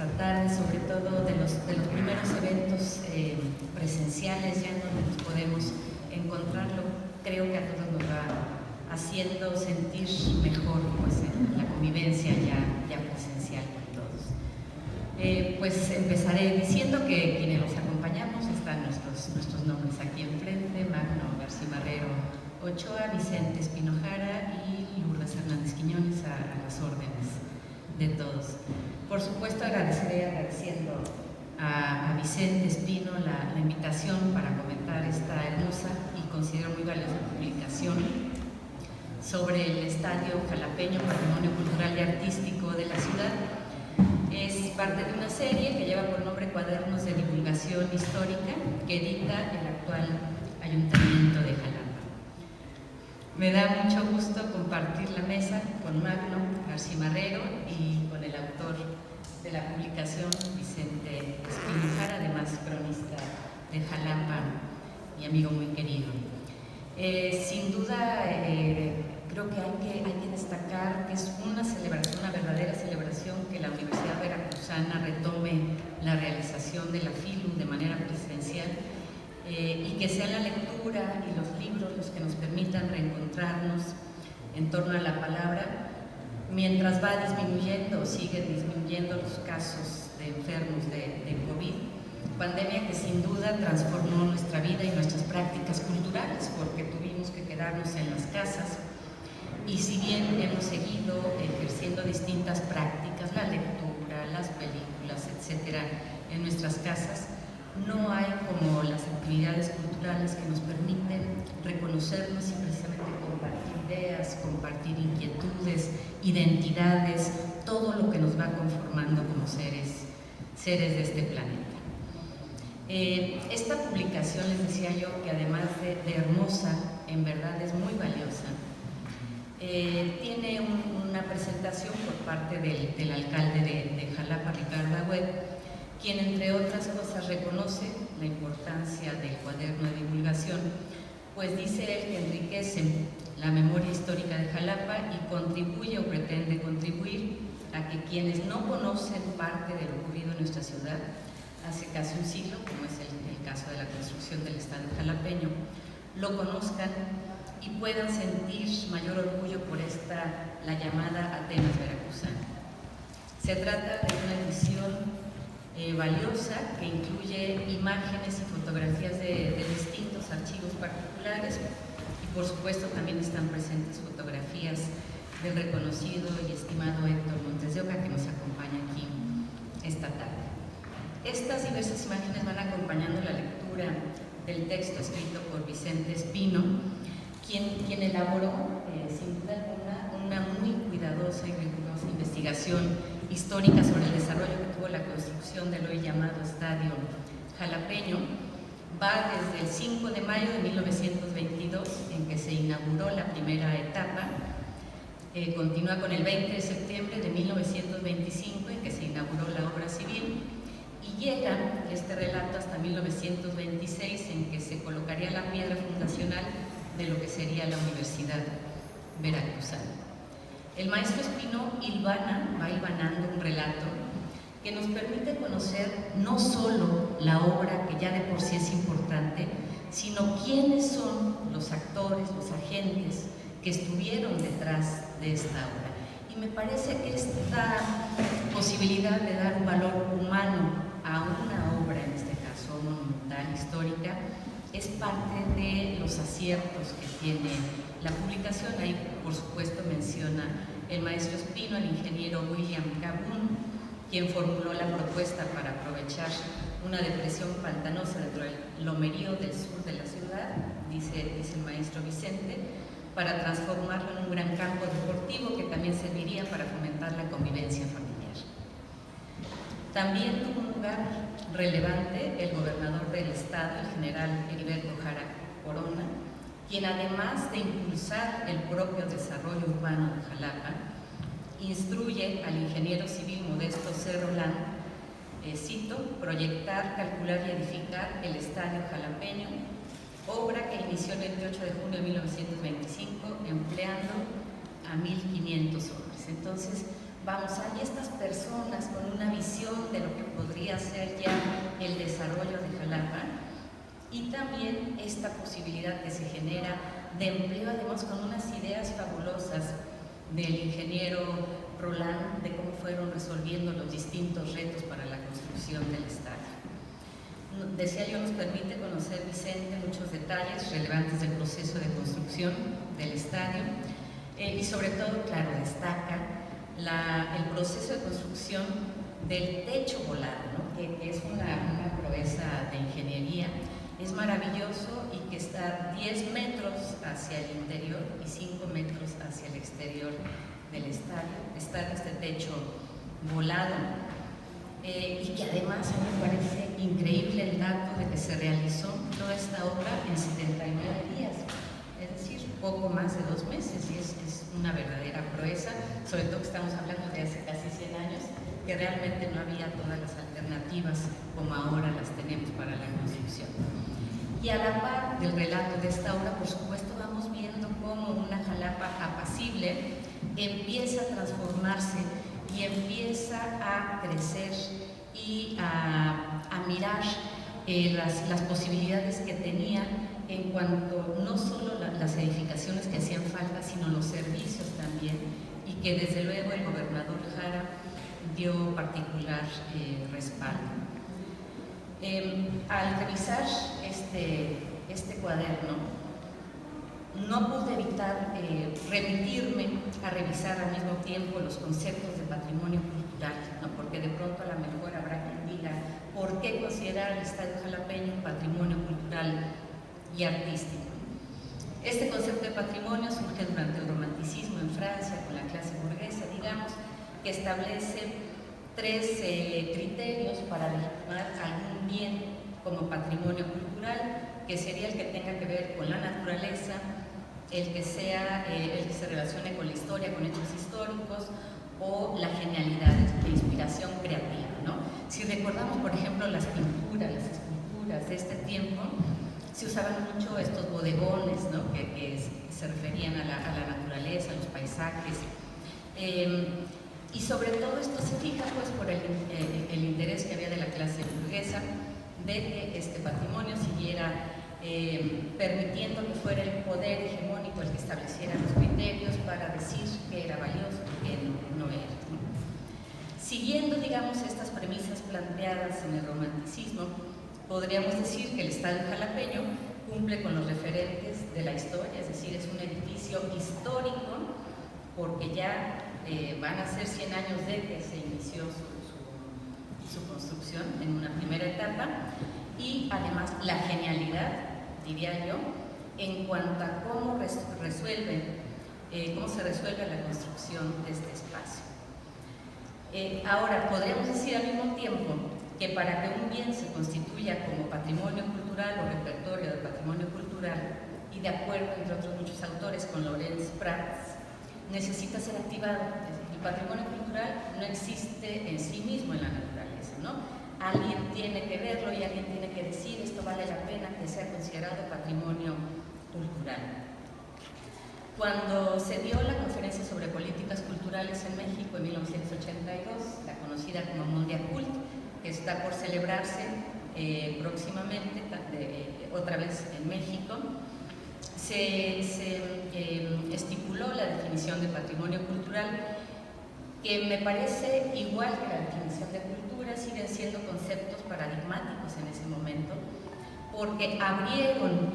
esta tarde, sobre todo de los primeros eventos presenciales, ya en donde nos podemos encontrarlo. Creo que a todos nos va haciendo sentir mejor pues, la convivencia ya presencial con todos. Pues empezaré diciendo que quienes los acompañamos están nuestros nombres aquí enfrente: Magno García Marrero Ochoa, Vicente Espino Jara y Lourdes Hernández Quiñones, a las órdenes de todos. Por supuesto, agradeciendo a Vicente Espino la invitación para comentar esta hermosa y considero muy valiosa publicación sobre el Estadio Jalapeño, Patrimonio Cultural y Artístico de la ciudad. Es parte de una serie que lleva por nombre Cuadernos de Divulgación Histórica, que edita el actual Ayuntamiento de Jalapa. Me da mucho gusto compartir la mesa con Magno García Marrero y con el autor de la publicación, Vicente Espino Jara, además cronista de Jalapa, mi amigo muy querido. Sin duda, creo que hay que destacar que es una celebración, una verdadera celebración, que la Universidad Veracruzana retome la realización de la FILU de manera presencial, y que sea la lectura y los libros los que nos permitan reencontrarnos en torno a la palabra, mientras va disminuyendo, siguen disminuyendo los casos de enfermos de COVID, pandemia que sin duda transformó nuestra vida y nuestras prácticas culturales, porque tuvimos que quedarnos en las casas, y si bien hemos seguido ejerciendo distintas prácticas, la lectura, las películas, etcétera, en nuestras casas, no hay como las actividades culturales que nos permiten reconocernos y precisamente compartir ideas, compartir inquietudes, identidades, todo lo que nos va conformando como seres de este planeta. Esta publicación, les decía yo, que además de hermosa, en verdad es muy valiosa. Tiene una presentación por parte del alcalde de Jalapa, Ricardo Agüed, quien entre otras cosas reconoce la importancia del cuaderno de divulgación, pues dice él que enriquece la memoria histórica de Jalapa y contribuye o pretende contribuir a que quienes no conocen parte de lo ocurrido en nuestra ciudad hace casi un siglo, como es el caso de la construcción del Estadio Jalapeño, lo conozcan y puedan sentir mayor orgullo por la llamada Atenas veracruzana. Se trata de una edición valiosa que incluye imágenes y fotografías de distintos archivos particulares, y por supuesto también están presentes fotografías del reconocido y estimado Héctor Montes de Oca, que nos acompaña aquí esta tarde. Estas diversas imágenes van acompañando la lectura del texto escrito por Vicente Espino, quien elaboró, sin duda alguna, una muy cuidadosa y rigurosa investigación histórica sobre el desarrollo que tuvo la construcción del hoy llamado Estadio Jalapeño. Va desde el 5 de mayo de 1922, en que se inauguró la primera etapa, continúa con el 20 de septiembre de 1925, en que se inauguró la obra civil, y llega este relato hasta 1926, en que se colocaría la piedra fundacional de lo que sería la Universidad Veracruzana. El maestro Espino va hilvanando un relato que nos permite conocer no solo la obra, que ya de por sí es importante, sino quiénes son los actores, los agentes que estuvieron detrás de esta obra. Y me parece que esta posibilidad de dar un valor humano a una obra, en este caso monumental, histórica, es parte de los aciertos que tiene la publicación. Ahí, por supuesto, menciona el maestro Espino, el ingeniero William Cabún, quien formuló la propuesta para aprovechar una depresión pantanosa dentro del lomerío del sur de la ciudad, dice el maestro Vicente, para transformarlo en un gran campo deportivo que también serviría para fomentar la convivencia familiar. También tuvo un lugar relevante el gobernador del estado, el general Heriberto Jara Corona, quien además de impulsar el propio desarrollo urbano de Jalapa, instruye al ingeniero civil Modesto C. Roland, cito, proyectar, calcular y edificar el Estadio Jalapeño, obra que inició el 28 de junio de 1925, empleando a 1.500 hombres. Entonces, Vamos, hay estas personas con una visión de lo que podría ser ya el desarrollo de Jalapa, y también esta posibilidad que se genera de empleo, además con unas ideas fabulosas del ingeniero Roland de cómo fueron resolviendo los distintos retos para la construcción del estadio. Decía yo, nos permite conocer, Vicente, muchos detalles relevantes del proceso de construcción del estadio, y sobre todo, claro, destaca el proceso de construcción del techo volado, ¿no? que es una proeza de ingeniería. Es maravilloso, y que está 10 metros hacia el interior y 5 metros hacia el exterior del estadio. Está en este techo volado, y que además a mí me parece increíble el dato de que se realizó toda esta obra en 79 días, es decir, poco más de 2 meses, y es una verdadera proeza, sobre todo que estamos hablando de hace casi 100 años, que realmente no había todas las alternativas como ahora las tenemos para la construcción. Y a la par del relato de esta obra, por supuesto, vamos viendo cómo una Jalapa apacible empieza a transformarse y empieza a crecer y a mirar las posibilidades que tenía en cuanto no solo las edificaciones que hacían falta, sino los servicios también, y que desde luego el gobernador Jara dio particular respaldo. Al revisar este cuaderno, no pude evitar remitirme a revisar al mismo tiempo los conceptos de patrimonio cultural, ¿no? Porque de pronto a lo mejor habrá quien diga, ¿por qué considerar el Estadio Jalapeño un patrimonio cultural y artístico? Este concepto de patrimonio surge durante el romanticismo en Francia, con la clase burguesa, digamos, que establece 3 criterios para legitimar algún bien como patrimonio cultural, que sería el que tenga que ver con la naturaleza, el que se relacione con la historia, con hechos históricos, o la genialidad, la inspiración creativa, ¿no? Si recordamos, por ejemplo, las pinturas, las esculturas de este tiempo, se usaban mucho estos bodegones, ¿no? que se referían a la naturaleza, a los paisajes, y sobre todo esto se fija pues por el interés que había de la clase burguesa de que este patrimonio siguiera permitiendo que fuera el poder hegemónico el que estableciera los criterios para decir que era valioso y que no era, ¿no? Siguiendo, digamos, estas premisas planteadas en el romanticismo, podríamos decir que el Estadio Jalapeño cumple con los referentes de la historia, es decir, es un edificio histórico porque ya van a ser 100 años de que se inició su construcción en una primera etapa, y además la genialidad, diría yo, en cuanto a cómo se resuelve la construcción de este espacio. Ahora, podríamos decir al mismo tiempo que para que un bien se constituya como patrimonio cultural o repertorio de patrimonio cultural, y de acuerdo, entre otros muchos autores, con Lorenz Prats, necesita ser activado. El patrimonio cultural no existe en sí mismo en la naturaleza, ¿no? Alguien tiene que verlo y alguien tiene que decir esto vale la pena que sea considerado patrimonio cultural. Cuando se dio la conferencia sobre políticas culturales en México en 1982, la conocida como Mondiacult, que está por celebrarse próximamente, otra vez en México, se estipuló la definición de patrimonio cultural, que me parece igual que la definición de cultura, siguen siendo conceptos paradigmáticos en ese momento, porque abrieron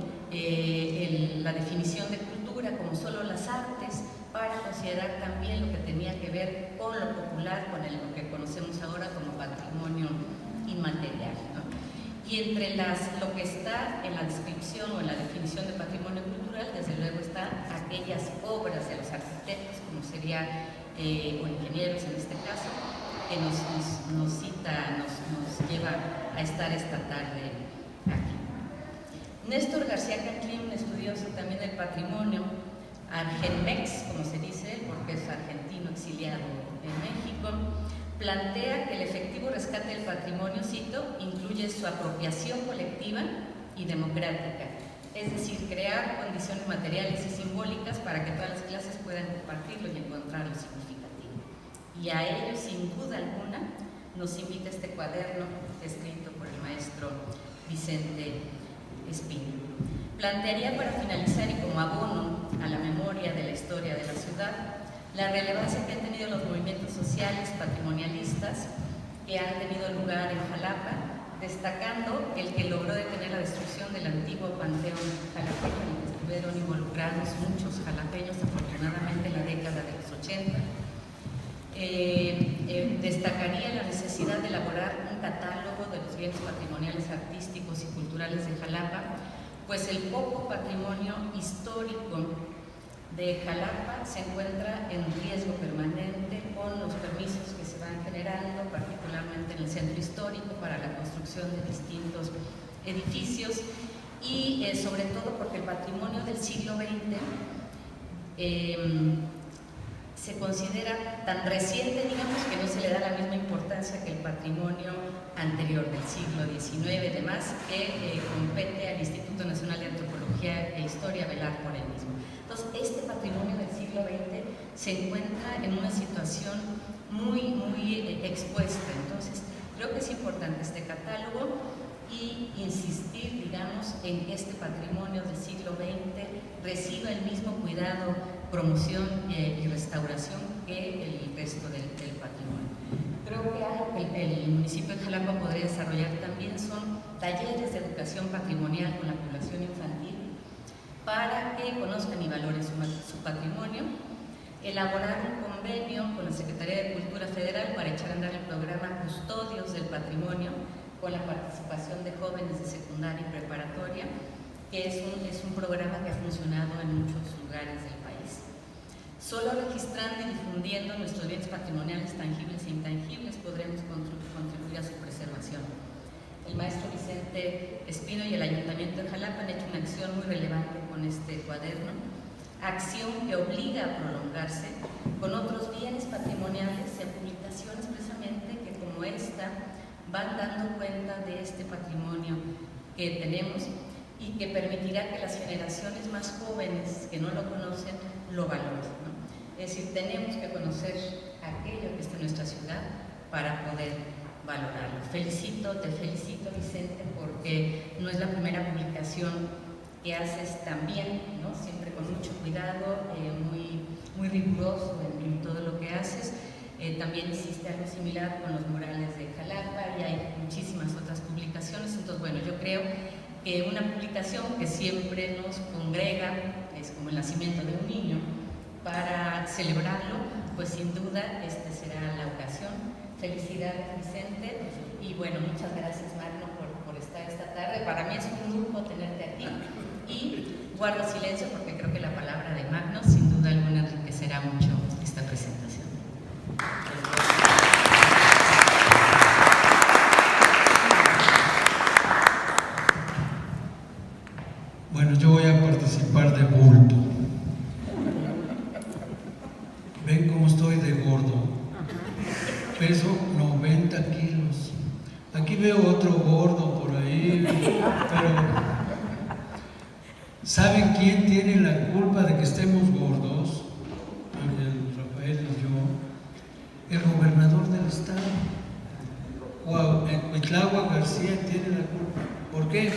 la definición de cultura como solo las artes, para considerar también lo que tenía que ver con lo popular, con lo que conocemos ahora como patrimonio inmaterial, ¿no? Y entre lo que está en la descripción o en la definición de patrimonio cultural, desde luego están aquellas obras de los arquitectos, como sería, o ingenieros en este caso, que nos lleva a estar esta tarde aquí. Néstor García Canclín, estudioso también del patrimonio, argenmex, como se dice, porque es argentino exiliado en México, plantea que el efectivo rescate del patrimonio, cito, incluye su apropiación colectiva y democrática, es decir, crear condiciones materiales y simbólicas para que todas las clases puedan compartirlo y encontrarlo significativo. Y a ello, sin duda alguna, nos invita este cuaderno escrito por el maestro Vicente Espino. Plantearía para finalizar y como abono a la memoria de la historia de la ciudad, la relevancia que han tenido los movimientos sociales patrimonialistas que han tenido lugar en Jalapa, destacando el que logró detener la destrucción del antiguo panteón jalapeño, en el que estuvieron involucrados muchos jalapeños, afortunadamente en la década de los 80. Destacaría la necesidad de elaborar un catálogo de los bienes patrimoniales artísticos y culturales de Jalapa, pues el poco patrimonio histórico de Jalapa se encuentra en riesgo permanente con los permisos que se van generando, particularmente en el centro histórico, para la construcción de distintos edificios y sobre todo porque el patrimonio del siglo XX se considera tan reciente, digamos, que no se le da la misma importancia que el patrimonio anterior del siglo XIX y demás, que compete al Instituto Nacional de Antropología e Historia velar por él mismo. Entonces, este patrimonio del siglo XX se encuentra en una situación muy expuesta. Entonces, creo que es importante este catálogo y insistir, digamos, en que este patrimonio del siglo XX reciba el mismo cuidado, promoción y restauración que el resto del patrimonio. Creo que algo que el municipio de Jalapa podría desarrollar también son talleres de educación patrimonial con la población infantil para que conozcan y valoren su patrimonio, elaborar un convenio con la Secretaría de Cultura Federal para echar a andar el programa Custodios del Patrimonio, con la participación de jóvenes de secundaria y preparatoria, que es un programa que ha funcionado en muchos lugares del país. Solo registrando y difundiendo nuestros bienes patrimoniales tangibles e intangibles podremos contribuir a su preservación. El maestro Vicente Espino y el Ayuntamiento de Jalapa han hecho una acción muy relevante con este cuaderno, acción que obliga a prolongarse con otros bienes patrimoniales en publicaciones precisamente que como esta van dando cuenta de este patrimonio que tenemos y que permitirá que las generaciones más jóvenes que no lo conocen lo valoren, ¿no? Es decir, tenemos que conocer aquello que está en nuestra ciudad para poder valorarlo. Te felicito, Vicente, porque no es la primera publicación que haces tan bien, ¿no? Siempre con mucho cuidado, muy riguroso en todo lo que haces. También hiciste algo similar con los murales de Jalapa y hay muchísimas otras publicaciones. Entonces, bueno, yo creo que una publicación que siempre nos congrega, es como el nacimiento de un niño, para celebrarlo, pues sin duda será la ocasión. Felicidades, Vicente, y bueno, muchas gracias, Magno, por estar esta tarde. Para mí es un lujo tenerte aquí y guardo silencio porque creo que la palabra de Magno sin duda alguna enriquecerá mucho esta presentación. Bueno, yo voy a participar de bulto. Ven cómo estoy de gordo. Peso 90 kilos. Aquí veo otro gordo por ahí, pero ¿saben quién tiene la culpa de que estemos gordos? Ángel, Rafael y yo. El gobernador del estado, Cuitláhuac García, tiene la culpa. ¿Por qué?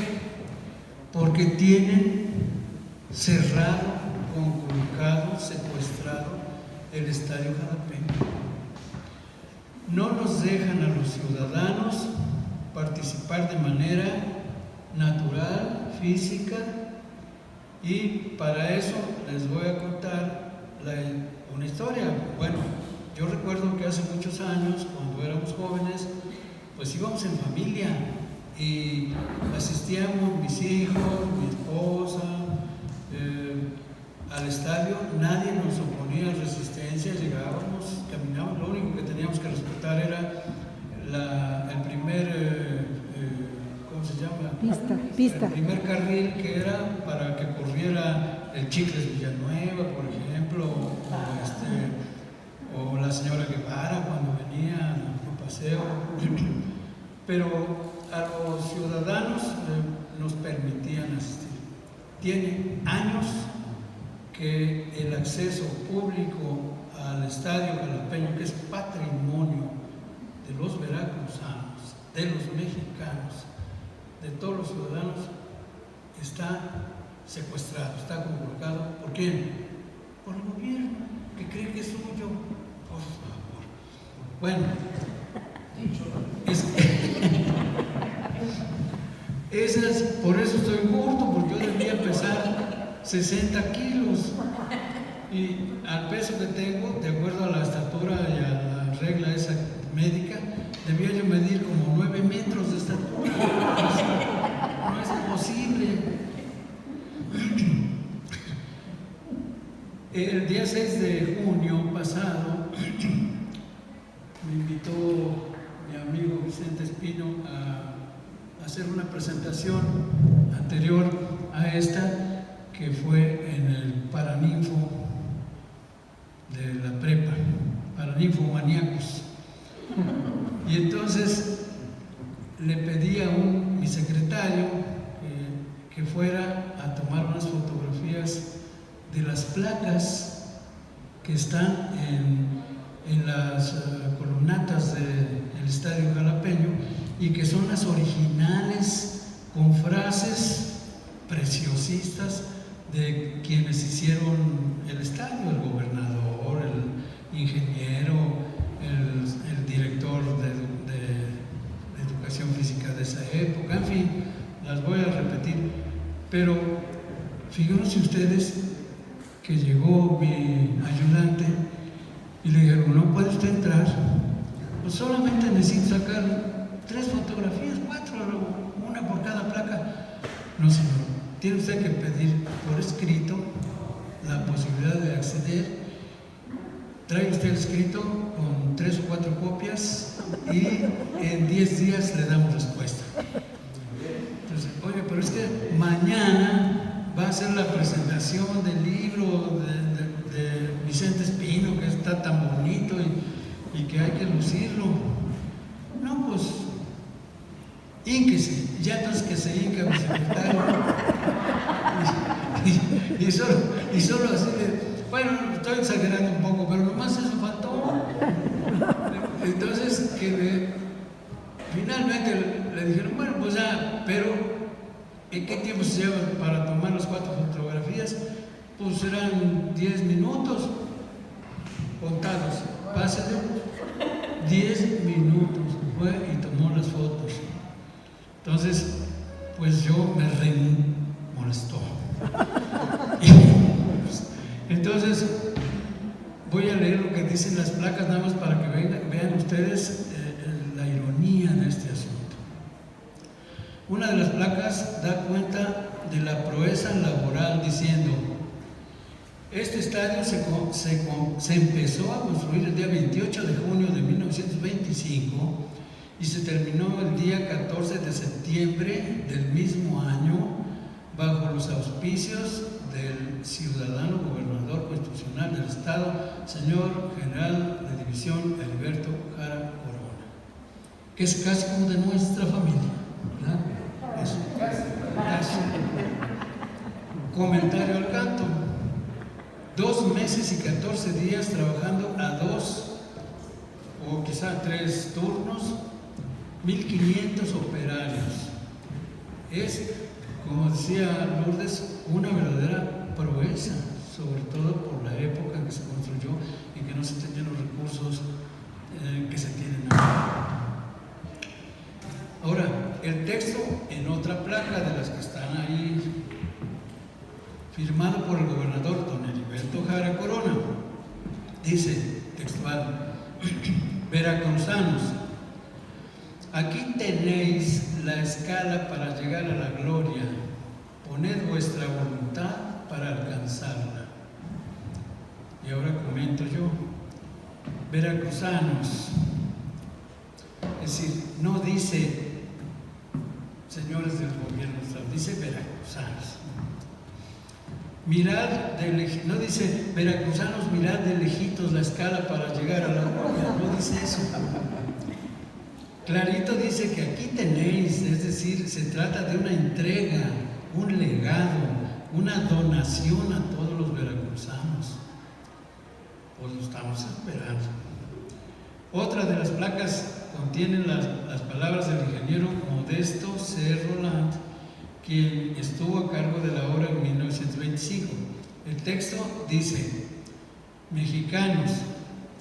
Porque tienen cerrado, conculcado, secuestrado el estadio jalapeño. No nos dejan a los ciudadanos participar de manera natural, física, y para eso les voy a contar una historia. Bueno, yo recuerdo que hace muchos años, cuando éramos jóvenes, pues íbamos en familia y asistíamos mis hijos, mi esposa, al estadio. Nadie nos oponía resistencia, llegábamos, caminábamos. Lo único que teníamos que respetar era el primer, ¿cómo se llama? Pista. El primer carril, que era para que corriera el Chicles Villanueva, por ejemplo, o la señora Guevara cuando venía a paseo. Pero a los ciudadanos nos permitían asistir. Tiene años que el acceso público al estadio jalapeño, que es patrimonio de los veracruzanos, de los mexicanos, de todos los ciudadanos, está secuestrado, está convocado. ¿Por quién? Por el gobierno, que cree que es suyo. Por favor. Bueno, por eso estoy gordo, porque yo debía pesar 60 kilos. Y al peso que tengo, de acuerdo a la estatura y a la regla esa médica, debía yo medir como 9 metros de estatura. No es posible. El día 6 de junio pasado me invitó mi amigo Vicente Espino a hacer una presentación anterior a esta, que fue en el Paraninfo de la prepa, Paraninfomaníacos. Y entonces le pedí a mi secretario que fuera a tomar unas fotografías de las placas que están en las columnatas del estadio jalapeño, y que son las originales, con frases preciosistas de quienes hicieron el estadio: el gobernador, el ingeniero, el director de educación física de esa época, en fin, las voy a repetir. Pero fíjense ustedes que llegó mi ayudante y le dijeron: no puede usted entrar, pues solamente necesito sacar 3 fotografías, 4, una por cada placa. No, señor, tiene usted que pedir por escrito la posibilidad de acceder. Trae usted el escrito con 3 o 4 copias y en 10 días le damos respuesta. Entonces, oye, pero es que mañana va a ser la presentación del libro de Vicente Espino, que está tan bonito y que hay que lucirlo. No, pues, hínquese. Ya entonces que se hinca mi secretario. Y solo así de, bueno, estoy exagerando un poco, pero nomás eso faltó. Entonces, finalmente le dijeron: bueno, pues ya, pero ¿en qué tiempo se lleva para tomar las 4 fotografías? Pues serán 10 minutos contados. Pásale. 10 minutos fue y tomó las fotos. Entonces, pues yo me molestó. Entonces, voy a leer lo que dicen las placas, nada más para que vean ustedes la ironía de este asunto. Una de las placas da cuenta de la proeza laboral, diciendo: este estadio se empezó a construir el día 28 de junio de 1925 y se terminó el día 14 de septiembre del mismo año, bajo los auspicios del ciudadano gobernador constitucional del estado, señor general de división Heriberto Jara Corona, que es casi como de nuestra familia, ¿verdad? Eso, casi. Comentario al canto: 2 meses y 14 días trabajando a 2 o quizá 3 turnos, 1,500 operarios. Es, como decía Lourdes, una verdadera proeza, sobre todo por la época en que se construyó y que no se tenían los recursos que se tienen ahora. Ahora, el texto en otra placa de las que están ahí, firmado por el gobernador don Heriberto Jara Corona, dice textual: veracruzanos, aquí tenéis la escala para llegar a la gloria, poned vuestra voluntad para alcanzarla. Y ahora comento yo: veracruzanos, es decir, no dice señores del gobierno, dice veracruzanos. Mirad no dice veracruzanos, mirad de lejitos la escala para llegar a la gloria, no dice eso. Clarito dice que aquí tenéis, es decir, se trata de una entrega, un legado, una donación a todos los veracruzanos. Pues lo estamos esperando. Otra de las placas contiene las palabras del ingeniero Modesto C. Roland, quien estuvo a cargo de la obra en 1925. El texto dice: mexicanos,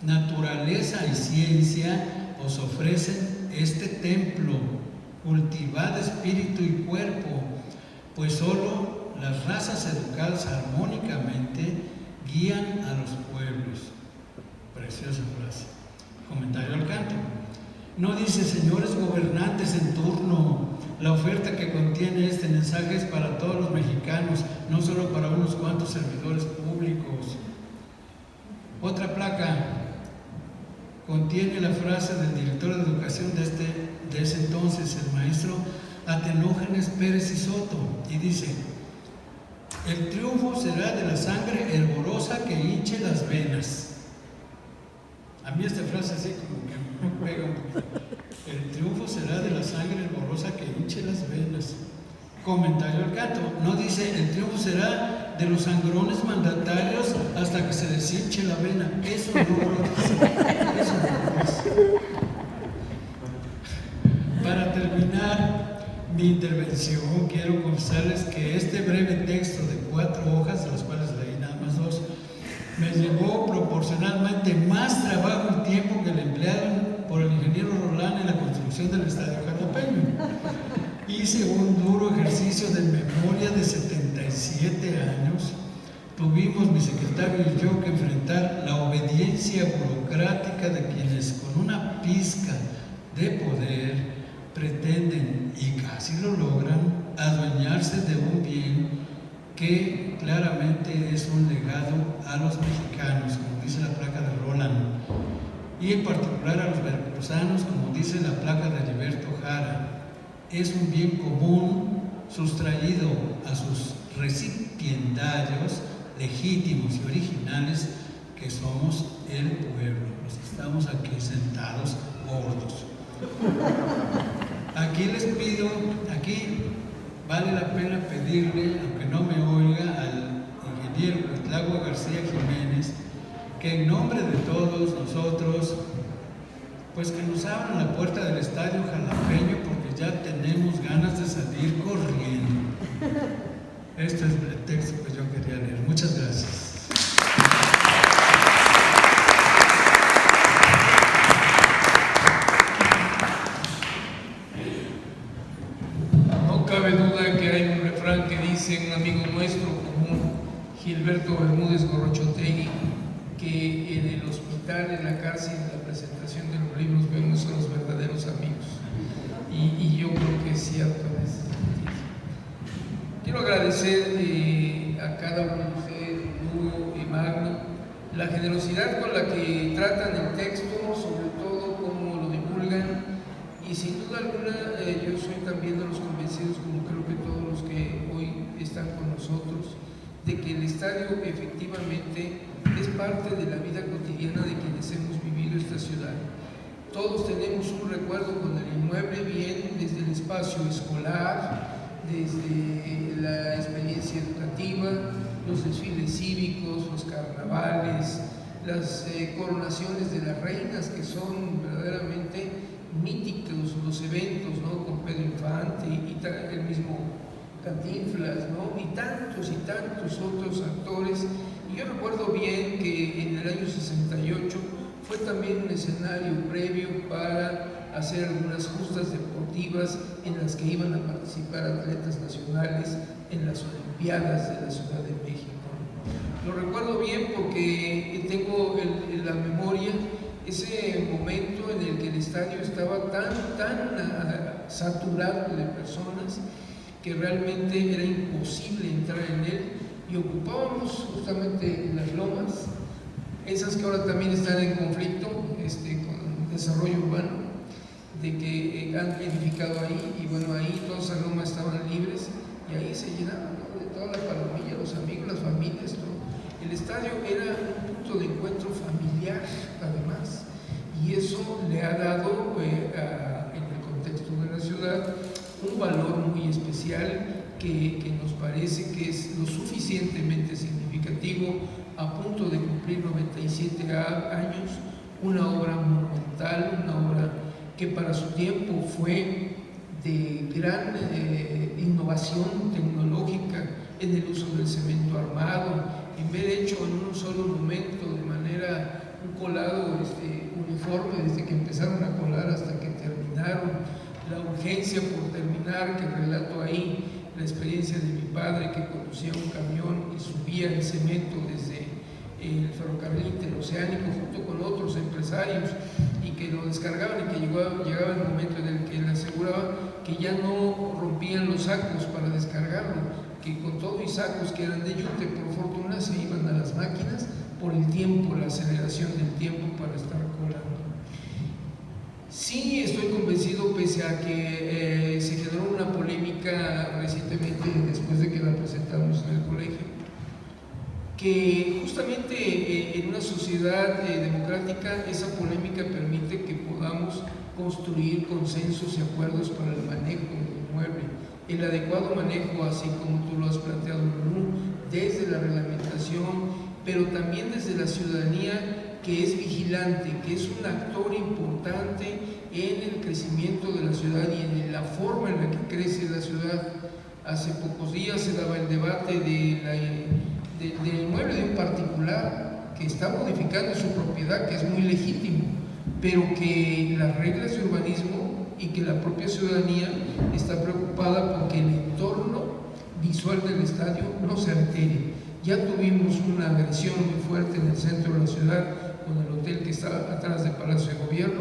naturaleza y ciencia os ofrecen este templo, cultivad espíritu y cuerpo, pues solo las razas educadas armónicamente guían a los pueblos. Preciosa frase. Comentario al canto. No dice: señores gobernantes en turno, la oferta que contiene este mensaje es para todos los mexicanos, no solo para unos cuantos servidores públicos. Otra placa contiene la frase del director de educación de ese entonces, el maestro Atenógenes Pérez y Soto, y dice: el triunfo será de la sangre hervorosa que hinche las venas. A mí esta frase así como que me pega un poquito. El triunfo será de la sangre hervorosa que hinche las venas. Comentario al canto. No dice: el triunfo será de los sangrones mandatarios hasta que se deshinche la vena. Eso no lo dice. Eso no lo dice. Para terminar mi intervención, quiero confesarles que este breve texto de 4 hojas, de las cuales leí nada más 2, me llevó proporcionalmente más trabajo y tiempo que el empleado por el ingeniero Roland en la construcción del Estadio Jalapeño. Hice un duro ejercicio de memoria de 77 años. Tuvimos mi secretario y yo que enfrentar la obediencia burocrática de quienes con una pizca de poder pretenden, y casi lo logran, adueñarse de un bien que claramente es un legado a los mexicanos, como dice la placa de Roland, y en particular a los veracruzanos, como dice la placa de Heriberto Jara. Es un bien común sustraído a sus recipiendarios legítimos y originales, que somos el pueblo, los que estamos aquí sentados gordos. Aquí les pido, aquí vale la pena pedirle, aunque no me oiga, al ingeniero Cuitlagua García Jiménez, que en nombre de todos nosotros, pues que nos abran la puerta del Estadio Jalapeño, porque ya tenemos ganas de salir corriendo. Este es el texto que yo quería leer. Muchas gracias. No cabe duda que hay un refrán que dice un amigo nuestro común, Gilberto Bermúdez Gorrochotegui, que en el hospital, en la cárcel, en la presentación de los libros vemos a los verdaderos amigos. Y yo creo que es cierto en ese sentido. Quiero agradecer a cada uno de ustedes, Hugo y Magno, la generosidad con la que tratan el texto, sobre todo cómo lo divulgan, y sin duda alguna yo soy también de los convencidos, como creo que todos los que hoy están con nosotros, de que el estadio efectivamente es parte de la vida cotidiana de quienes hemos vivido esta ciudad. Todos tenemos un recuerdo con el inmueble, bien desde el espacio escolar, desde la experiencia educativa, los desfiles cívicos, los carnavales, las coronaciones de las reinas, que son verdaderamente míticos, los eventos, ¿no? Con Pedro Infante y el mismo Cantinflas, ¿no? Y tantos otros actores. Y yo recuerdo bien que en el año 68 fue también un escenario previo para hacer algunas justas deportivas en las que iban a participar atletas nacionales en las Olimpiadas de la Ciudad de México. Lo recuerdo bien porque tengo en la memoria ese momento en el que el estadio estaba tan saturado de personas que realmente era imposible entrar en él, y ocupábamos justamente las lomas, esas que ahora también están en conflicto con el desarrollo urbano, de que han edificado ahí, y bueno, ahí todas esas lomas estaban libres, y ahí se llenaban, ¿no? De toda la palomilla, los amigos, las familias, todo. El estadio era un punto de encuentro familiar, además, y eso le ha dado en el contexto de la ciudad un valor muy especial, que nos parece que es lo suficientemente significativo, a punto de cumplir 97 años, una obra monumental, una obra que para su tiempo fue de gran innovación tecnológica en el uso del cemento armado, en vez de hecho en un solo momento, de manera, un colado uniforme desde que empezaron a colar hasta que terminaron, la urgencia por terminar, que relato ahí la experiencia de mi padre que conducía un camión y subía el cemento desde el ferrocarril interoceánico junto con otros empresarios y que lo descargaban y que llegaba el momento en el que le aseguraba que ya no rompían los sacos para descargarlo, que con todo y sacos que eran de yute, por fortuna se iban a las máquinas por el tiempo, la aceleración del tiempo para estar colando. Sí estoy convencido, pese a que se generó una polémica recientemente después de que la presentamos en el colegio, que justamente en una sociedad democrática esa polémica permite que podamos construir consensos y acuerdos para el manejo del inmueble, el adecuado manejo, así como tú lo has planteado, Lulú, desde la reglamentación, pero también desde la ciudadanía, que es vigilante, que es un actor importante en el crecimiento de la ciudad y en la forma en la que crece la ciudad. Hace pocos días se daba el debate del inmueble de un particular que está modificando su propiedad, que es muy legítimo, pero que las reglas de urbanismo y que la propia ciudadanía está preocupada porque el entorno visual del estadio no se altere. Ya tuvimos una agresión muy fuerte en el centro de la ciudad con el hotel que está atrás del Palacio de Gobierno,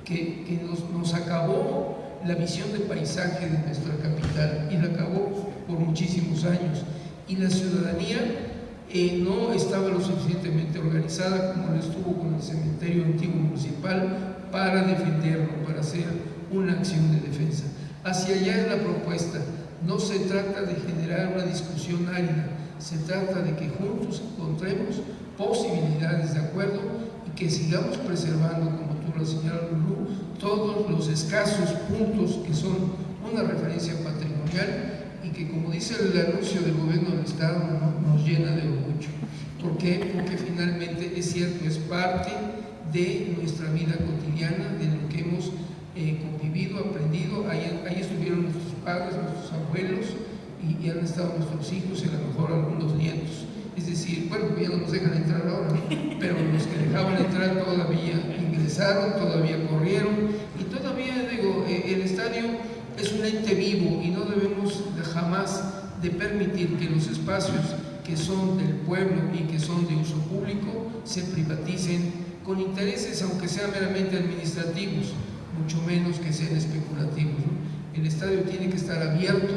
que nos acabó la visión de paisaje de nuestra capital, y la acabó por muchísimos años. Y la ciudadanía no estaba lo suficientemente organizada como lo estuvo con el cementerio antiguo municipal para defenderlo, para hacer una acción de defensa. Hacia allá es la propuesta. No se trata de generar una discusión árida, se trata de que juntos encontremos posibilidades de acuerdo y que sigamos preservando, como tú lo señalas, Lulú, todos los escasos puntos que son una referencia patrimonial y que, como dice el anuncio del gobierno del Estado, nos llena de orgullo. ¿Por qué? Porque finalmente es cierto, es parte de nuestra vida cotidiana, de lo que hemos convivido, aprendido. Ahí estuvieron nuestros padres, nuestros abuelos, y han estado nuestros hijos y a lo mejor algunos nietos. Es decir, bueno, ya no nos dejan entrar ahora, ¿no? Pero los que dejaban entrar todavía ingresaron, todavía corrieron, y todavía, digo, el estadio es un ente vivo y no debemos jamás de permitir que los espacios que son del pueblo y que son de uso público se privaticen con intereses, aunque sean meramente administrativos, mucho menos que sean especulativos, ¿no? El estadio tiene que estar abierto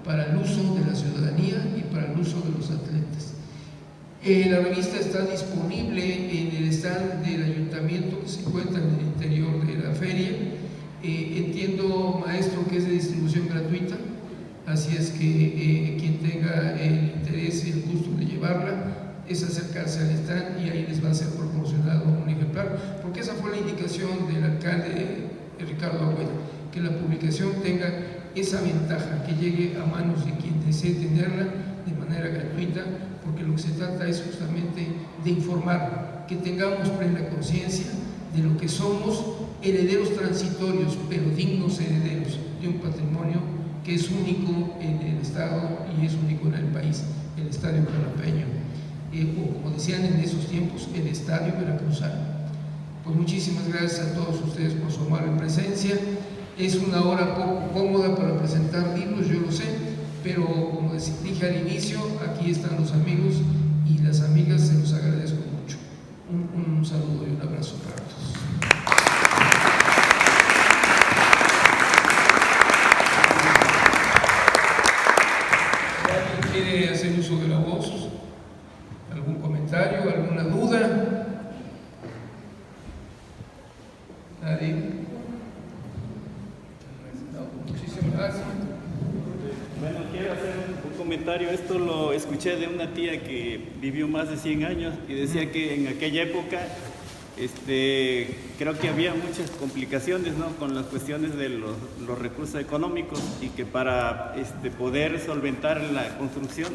para el uso de la ciudadanía y para el uso de los atletas. La revista está disponible en el stand del ayuntamiento que se encuentra en el interior de la feria. Entiendo, maestro, que es de distribución gratuita, así es que quien tenga el interés y el gusto de llevarla es acercarse al stand y ahí les va a ser proporcionado un ejemplar, porque esa fue la indicación del alcalde Ricardo Agüeda, que la publicación tenga esa ventaja, que llegue a manos de quien desee tenerla de manera gratuita, porque lo que se trata es justamente de informar, que tengamos plena conciencia de lo que somos, herederos transitorios, pero dignos herederos de un patrimonio que es único en el Estado y es único en el país, el Estadio Jalapeño, o como decían en esos tiempos, el Estadio Veracruzano. Pues muchísimas gracias a todos ustedes por su amable presencia. Es una hora poco cómoda para presentar libros, yo lo sé, pero como dije al inicio, aquí están los amigos y las amigas, se los agradezco mucho. Un saludo y un abrazo para todos. ¿Alguien quiere hacer uso de la voz? ¿Algún comentario? ¿Alguna duda? ¿Nadie? No, muchísimas gracias. Bueno, quiero hacer un comentario. Esto lo escuché de una tía que vivió más de 100 años y decía que en aquella época creo que había muchas complicaciones, ¿no?, con las cuestiones de los recursos económicos, y que para poder solventar la construcción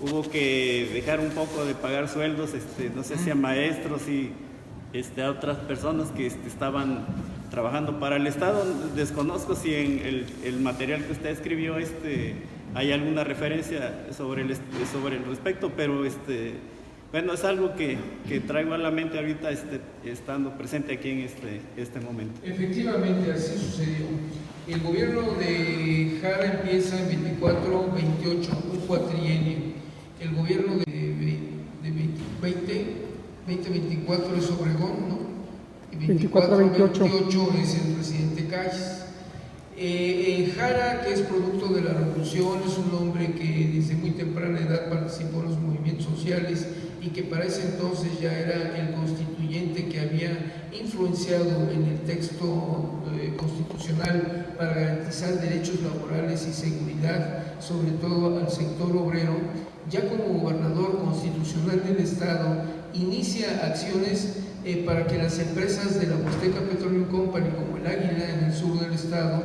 hubo que dejar un poco de pagar sueldos, no sé si a maestros y a otras personas que estaban trabajando para el Estado. Desconozco si en el material que usted escribió hay alguna referencia sobre el respecto, pero bueno, es algo que traigo a la mente ahorita, estando presente aquí en este momento. Efectivamente, así sucedió. El gobierno de Jara empieza en 24-28, un cuatrienio. El gobierno de 20-24 es Obregón, ¿no? Y 24-28 es el presidente Calles. Jara, que es producto de la revolución, es un hombre que desde muy temprana edad participó en los movimientos sociales y que para ese entonces ya era el constituyente que había influenciado en el texto constitucional para garantizar derechos laborales y seguridad, sobre todo al sector obrero. Ya como gobernador constitucional del Estado, inicia acciones para que las empresas de la Huasteca Petroleum Company, como el Águila en el sur del Estado,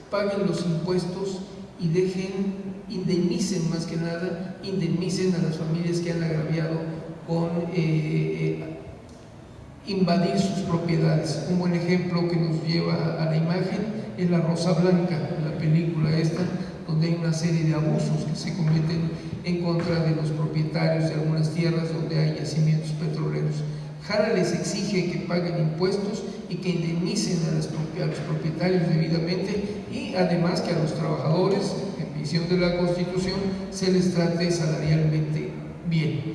paguen los impuestos y indemnicen más que nada, indemnicen a las familias que han agraviado con invadir sus propiedades. Un buen ejemplo que nos lleva a la imagen es La Rosa Blanca, la película esta, donde hay una serie de abusos que se cometen en contra de los propietarios de algunas tierras donde hay yacimientos petroleros. Jara les exige que paguen impuestos y que indemnicen a los propietarios debidamente, y además que a los trabajadores, en visión de la Constitución, se les trate salarialmente bien.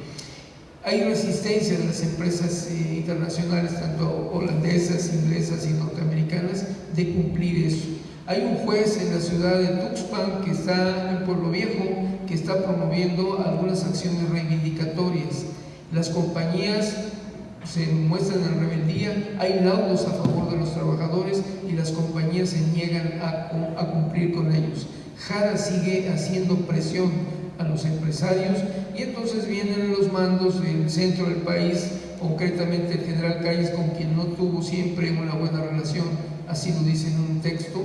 Hay resistencia de las empresas internacionales, tanto holandesas, inglesas y norteamericanas, de cumplir eso. Hay un juez en la ciudad de Tuxpan, que está en Pueblo Viejo, que está promoviendo algunas acciones reivindicatorias. Las compañías se muestran en rebeldía, hay laudos a favor de los trabajadores y las compañías se niegan a cumplir con ellos. Jara sigue haciendo presión a los empresarios, y entonces vienen los mandos del centro del país, concretamente el general Calles, con quien no tuvo siempre una buena relación, así lo dice en un texto.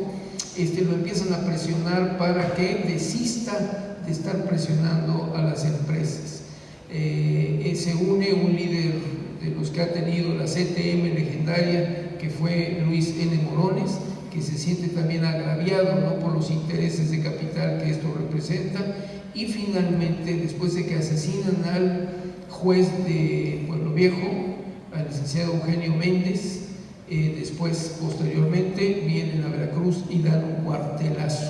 Lo empiezan a presionar para que desista de estar presionando a las empresas. Se une un líder de los que ha tenido la CTM legendaria, que fue Luis N. Morones, que se siente también agraviado, ¿no?, por los intereses de capital que esto representa. Y finalmente, después de que asesinan al juez de Pueblo Viejo, al licenciado Eugenio Méndez, posteriormente vienen a Veracruz y dan un cuartelazo.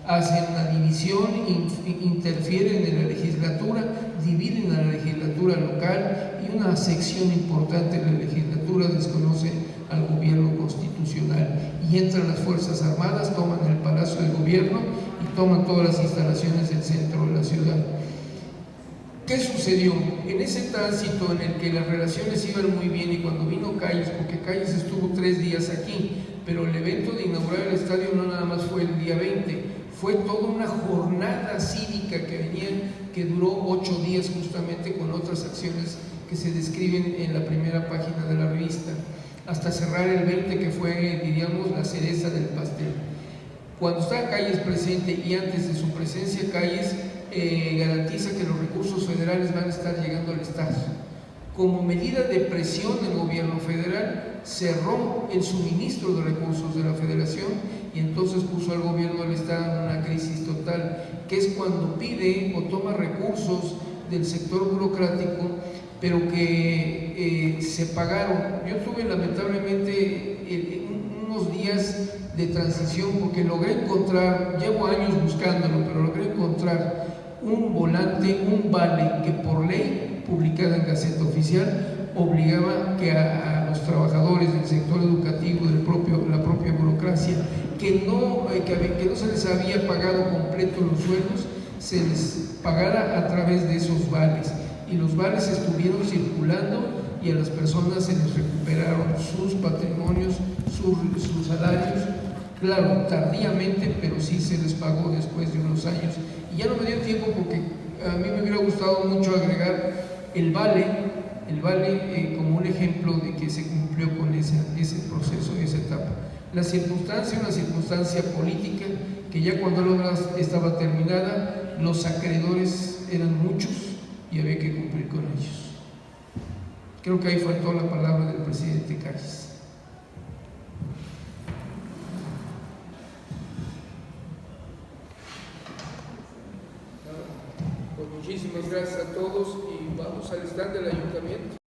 Hacen una división, interfieren en la legislatura, dividen a la legislatura local, y una sección importante de la legislatura desconoce al gobierno constitucional, y entran las Fuerzas Armadas, toman el Palacio de Gobierno y toman todas las instalaciones del centro de la ciudad. ¿Qué sucedió? En ese tránsito en el que las relaciones iban muy bien, y cuando vino Calles, porque Calles estuvo 3 días aquí, pero el evento de inaugurar el estadio no nada más fue el día 20, fue toda una jornada cívica que duró 8 días, justamente con otras acciones que se describen en la primera página de la revista, hasta cerrar el 20, que fue, diríamos, la cereza del pastel. Cuando está Calles presente, y antes de su presencia, Calles garantiza que los recursos federales van a estar llegando al Estado. Como medida de presión del gobierno federal, cerró el suministro de recursos de la Federación, y entonces puso al gobierno del Estado en una crisis total, que es cuando pide o toma recursos del sector burocrático, pero que se pagaron. Yo tuve lamentablemente unos días de transición, porque logré encontrar, llevo años buscándolo, pero logré encontrar un volante, un vale que por ley, publicada en Gaceta Oficial, obligaba que a los trabajadores del sector educativo, la propia burocracia, que no se les había pagado completo los sueldos, se les pagara a través de esos vales. Y los vales estuvieron circulando, y a las personas se les recuperaron sus patrimonios, sus salarios, claro, tardíamente, pero sí se les pagó después de unos años. Y ya no me dio tiempo, porque a mí me hubiera gustado mucho agregar el vale el Vale como un ejemplo de que se cumplió con ese proceso, esa etapa. La circunstancia, una circunstancia política que ya cuando la obra estaba terminada, los acreedores eran muchos y había que cumplir con ellos. Creo que ahí faltó la palabra del presidente Calles. Pues muchísimas gracias a todos y vamos al stand del ayuntamiento.